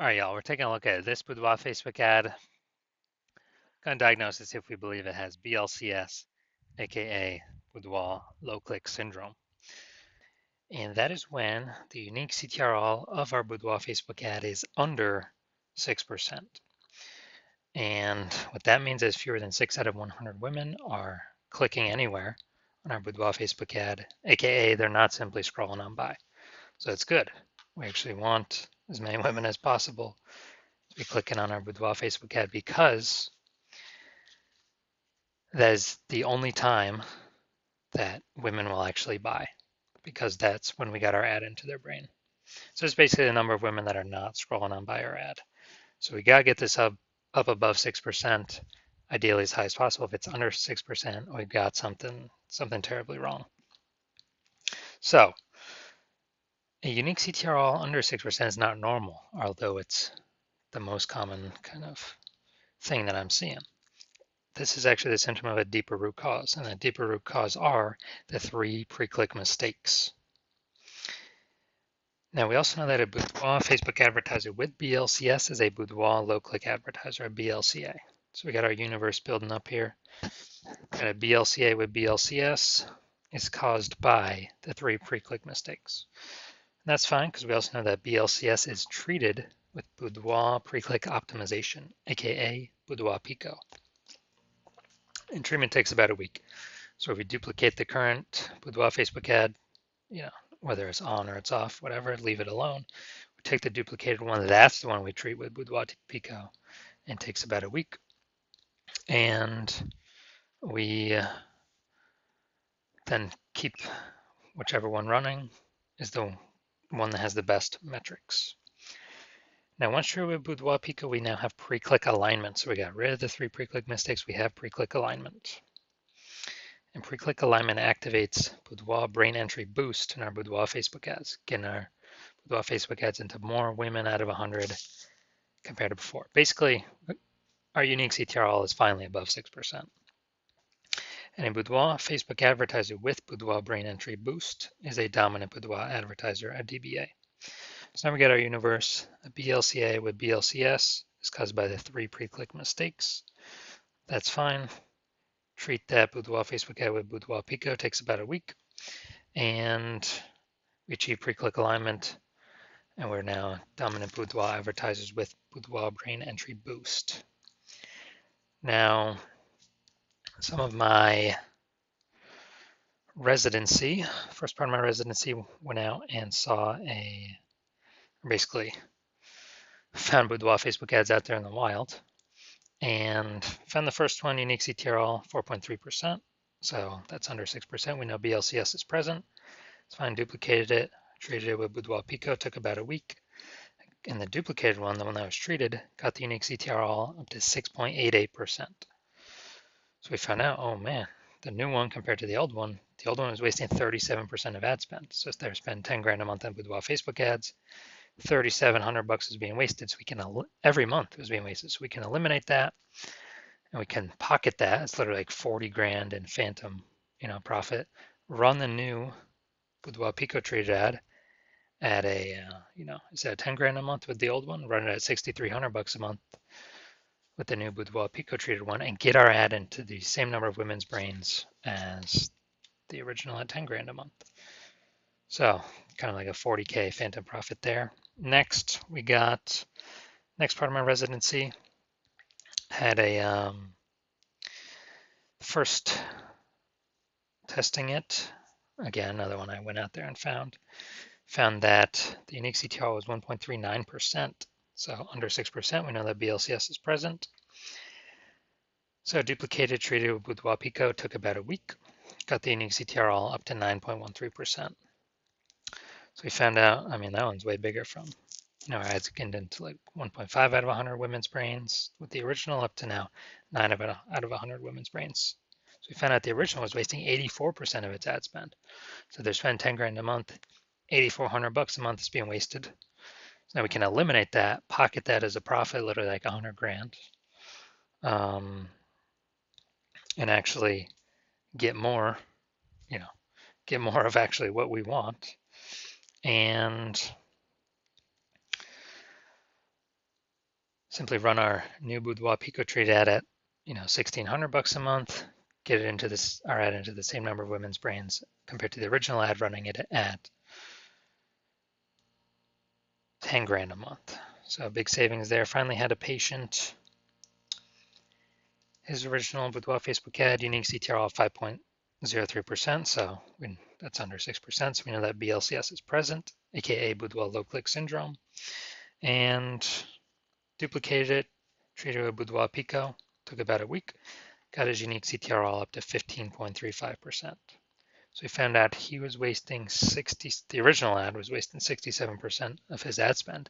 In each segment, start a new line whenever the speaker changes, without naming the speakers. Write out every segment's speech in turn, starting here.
All right, y'all, we're taking a look at this Boudoir Facebook ad. Going to diagnose this if we believe it has BLCS, aka Boudoir low click syndrome. And that is when the unique CTRL of our Boudoir Facebook ad is under 6%. And what that means is fewer than 6 out of 100 women are clicking anywhere on our Boudoir Facebook ad, aka they're not simply scrolling on by. So it's good. We actually want as many women as possible to be clicking on our Boudoir Facebook ad because that is the only time that women will actually buy, because that's when we got our ad into their brain. So it's basically the number of women that are not scrolling on by our ad. So we gotta get this up above 6%, ideally as high as possible. If it's under 6%, we've got something terribly wrong. So a unique CTRL under 6% is not normal, although it's the most common kind of thing that I'm seeing. This is actually the symptom of a deeper root cause, and the deeper root cause are the 3 pre-click mistakes. Now, we also know that a Boudoir Facebook advertiser with BLCS is a Boudoir low-click advertiser, a BLCA. So we got our universe building up here. Got a BLCA with BLCS is caused by the 3 pre-click mistakes. And that's fine because we also know that BLCS is treated with Boudoir pre-click optimization, aka Boudoir Pico. And treatment takes about a week. So if we duplicate the current Boudoir Facebook ad, whether it's on or it's off, whatever, leave it alone. We take the duplicated one, that's the one we treat with Boudoir Pico, and it takes about a week. And we then keep whichever one running is the one that has the best metrics. Now, once you're with Boudoir Pico, we now have pre-click alignment. So we got rid of the 3 pre-click mistakes. We have pre-click alignment. And pre-click alignment activates Boudoir brain entry boost in our Boudoir Facebook ads, getting our Boudoir Facebook ads into more women out of 100 compared to before. Basically, our unique CTRL is finally above 6%. And a Boudoir Facebook advertiser with Boudoir brain entry boost is a dominant Boudoir advertiser, a DBA. So now we get our universe. A BLCA with BLCS is caused by the 3 pre-click mistakes. That's fine. Treat that Boudoir Facebook ad with Boudoir Pico, takes about a week. And we achieve pre-click alignment. And we're now dominant Boudoir advertisers with Boudoir brain entry boost. Now, some of my residency, first part of my residency, went out and saw basically found Boudoir Facebook ads out there in the wild, and found the first one, unique CTRL 4.3%. So that's under 6%. We know BLCS is present. It's fine, duplicated it, treated it with Boudoir Pico, took about a week. And the duplicated one, the one that was treated, got the unique CTRL up to 6.88%. So we found out, oh man, the new one compared to the old one was wasting 37% of ad spend. So if they're spending 10 grand a month on Boudoir Facebook ads, $3,700 is being wasted. So we can, every month is being wasted. So we can eliminate that and we can pocket that. It's literally like 40 grand in phantom, profit. Run the new Boudoir Pico treated ad at instead of 10 grand a month with the old one, run it at $6,300 a month with the new Boudoir Pico treated one, and get our ad into the same number of women's brains as the original at 10 grand a month. So kind of like a 40K phantom profit there. Next, we got, next part of my residency, had a first testing it. Again, another one I went out there and found that the unique CTR was 1.39%. So under 6%, we know that BLCS is present. So duplicated, treated with Boudoir Pico, took about a week. Got the unique CTRL up to 9.13%. So we found out, that one's way bigger from, our ads getting into like 1.5 out of 100 women's brains with the original up to now 9 out of 100 women's brains. So we found out the original was wasting 84% of its ad spend. So they're spending 10 grand a month, $8,400 a month is being wasted. So now we can eliminate that, pocket that as a profit, literally like 100 grand, and actually get more, get more of actually what we want. And simply run our new Boudoir Pico Treat ad at, $1,600 a month, get it into our ad into the same number of women's brains compared to the original ad running it at 10 grand a month. So big savings there. Finally had a patient. His original Boudoir Facebook ad, unique CTR of 5.03%, so that's under 6%, so we know that BLCS is present, aka Boudoir low click syndrome, and duplicated it, treated with Boudoir Pico, took about a week, got his unique CTR all up to 15.35%. So we found out he was wasting the original ad was wasting 67% of his ad spend.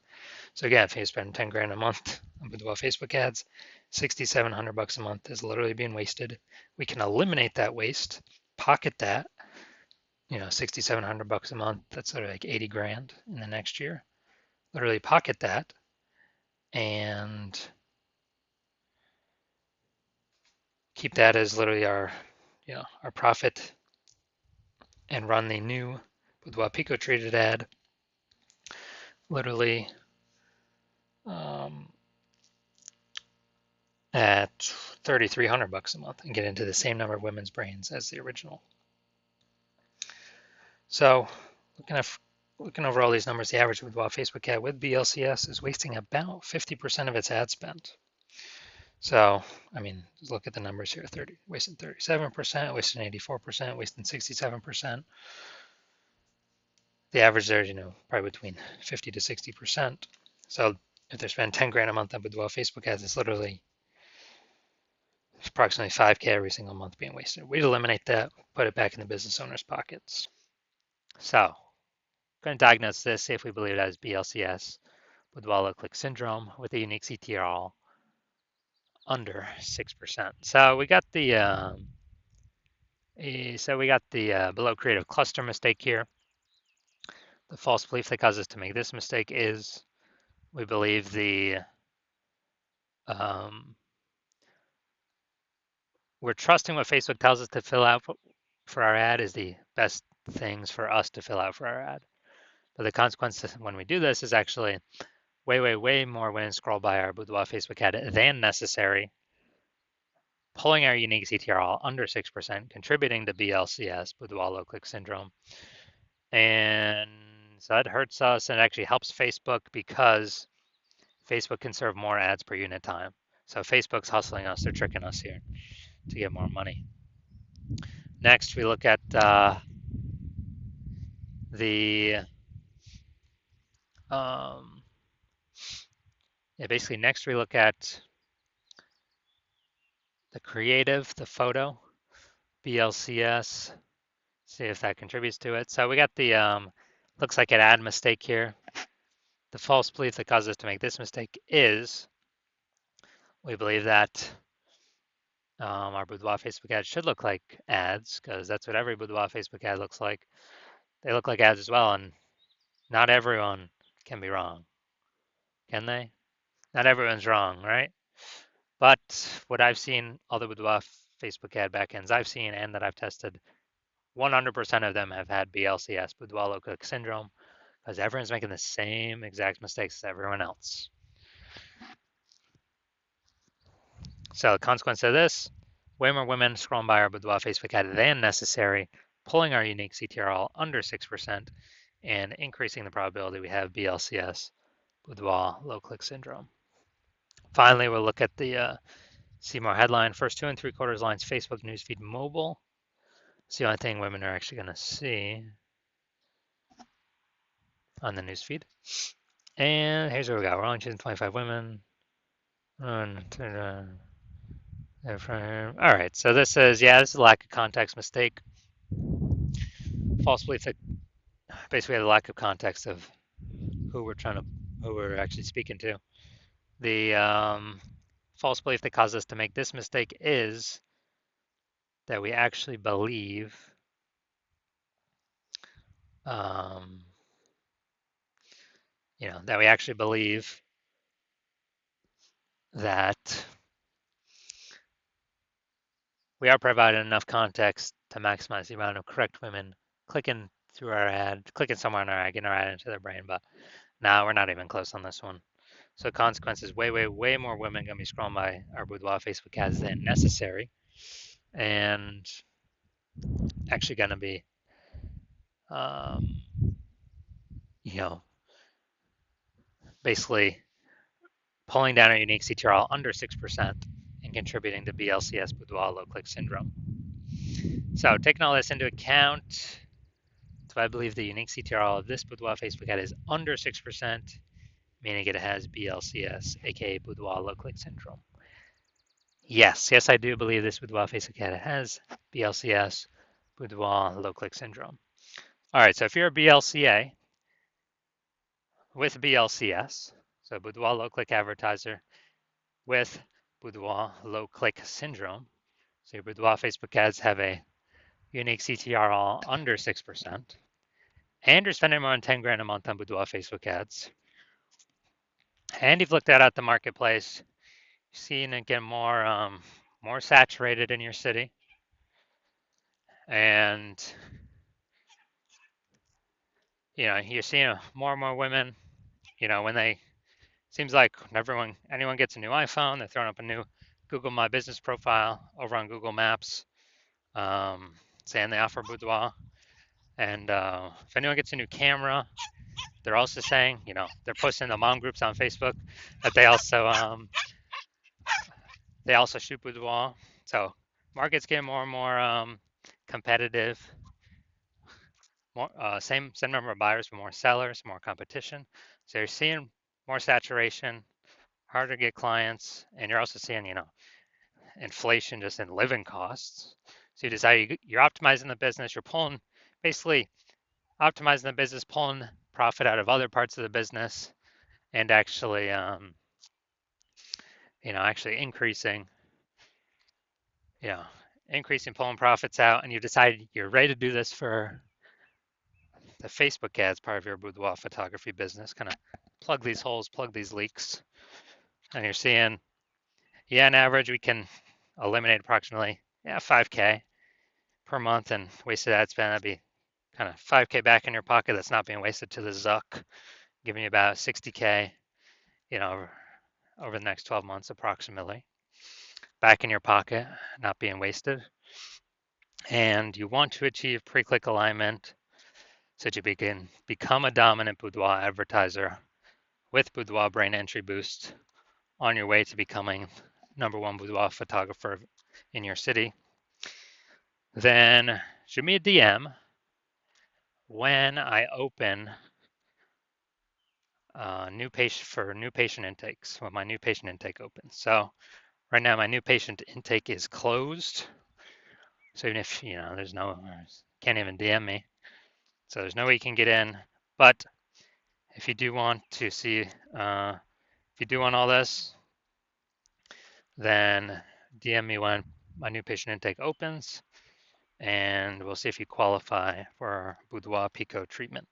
So again, if he spent 10 grand a month on Boudoir Facebook ads, $6,700 a month is literally being wasted. We can eliminate that waste, pocket that, $6,700 a month. That's sort of like 80 grand in the next year. Literally pocket that and keep that as literally our profit, and run the new Boudoir Pico treated ad literally at $3,300 a month and get into the same number of women's brains as the original. So looking over all these numbers, the average Boudoir Facebook ad with BLCS is wasting about 50% of its ad spend. So, just look at the numbers here, wasting 37%, wasting 84%, wasting 67%. The average there is, probably between 50 to 60%. So if they're spending 10 grand a month on Boudoir Facebook ads, it's literally approximately 5K every single month being wasted. We'd eliminate that, put it back in the business owner's pockets. So, going to diagnose this, see if we believe that is BLCS, Boudoir low click syndrome with a unique CTR under 6%. So we got the below creative cluster mistake here. The false belief that causes us to make this mistake is we believe we're trusting what Facebook tells us to fill out for our ad is the best things for us to fill out for our ad. But the consequence when we do this is actually way more women scroll by our Boudoir Facebook ad than necessary, pulling our unique CTR under 6%, contributing to BLCS, Boudoir low click syndrome. And so that hurts us, and it actually helps Facebook because Facebook can serve more ads per unit time. So Facebook's hustling us, they're tricking us here to get more money. Next, we look at next we look at the creative, the photo, BLCS, see if that contributes to it. So we got the, looks like an ad mistake here. The false belief that causes us to make this mistake is we believe that our Boudoir Facebook ad should look like ads, because that's what every Boudoir Facebook ad looks like. They look like ads as well, and not everyone can be wrong, can they? Not everyone's wrong, right? But what I've seen, all the Boudoir Facebook ad backends I've seen and that I've tested, 100% of them have had BLCS, Boudoir low click syndrome, because everyone's making the same exact mistakes as everyone else. So the consequence of this, way more women scrolling by our Boudoir Facebook ad than necessary, pulling our unique CTR under 6%, and increasing the probability we have BLCS, Boudoir low click syndrome. Finally, we'll look at the see more headline. First 2 3/4 lines, Facebook newsfeed mobile. It's the only thing women are actually going to see on the newsfeed. And here's what we got. We're only choosing 25 women. All right, so this is a lack of context mistake. False belief that basically had a lack of context of who we're actually speaking to. The false belief that caused us to make this mistake is that we actually believe that we are providing enough context to maximize the amount of correct women clicking through our ad, clicking somewhere on our ad, getting our ad into their brain. But no, we're not even close on this one. So consequences, way more women gonna be scrolling by our Boudoir Facebook ads than necessary, and actually gonna be, um, you know, basically pulling down our unique CTRL under 6% and contributing to BLCS Boudoir low click syndrome. So taking all this into account, so I believe the unique CTRL of this Boudoir Facebook ad is under 6%, meaning it has BLCS, aka Boudoir low click syndrome. Yes, I do believe this Boudoir Facebook ad has BLCS, Boudoir low click syndrome. All right, so if you're a BLCA with BLCS, so Boudoir low click advertiser with Boudoir low click syndrome, so your Boudoir Facebook ads have a unique CTRL under 6%, and you're spending more than 10 grand a month on Boudoir Facebook ads, and you've looked at the marketplace, seeing it get more saturated in your city, and you're seeing more and more women. When they seems like anyone gets a new iPhone, they're throwing up a new Google My Business profile over on Google Maps, saying they offer Boudoir. And if anyone gets a new camera, they're also saying, they're posting in the mom groups on Facebook that they also shoot Boudoir. So market's getting more and more competitive. More same number of buyers, but more sellers, more competition. So you're seeing more saturation, harder to get clients, and you're also seeing, inflation just in living costs. So you decide you're optimizing the business, you're basically optimizing the business, pulling profit out of other parts of the business, and actually you know, increasing pulling profits out, and you decide you're ready to do this for the Facebook ads part of your boudoir photography business, kind of plug these holes, plug these leaks, and you're seeing, on average, we can eliminate approximately 5K per month and wasted ad spend. That'd be kind of 5K back in your pocket that's not being wasted to the Zuck, giving you about 60K, over the next 12 months approximately, back in your pocket, not being wasted. And you want to achieve pre-click alignment so that you can become a dominant boudoir advertiser with Boudoir Brain Entry Boost on your way to becoming #1 boudoir photographer in your city. Then shoot me a DM when I open new patient intakes, when my new patient intake opens. So right now my new patient intake is closed. So even if can't even DM me, so there's no way you can get in. But if you do want to see, if you do want all this, then DM me when my new patient intake opens, and we'll see if you qualify for our Boudoir Pico treatment.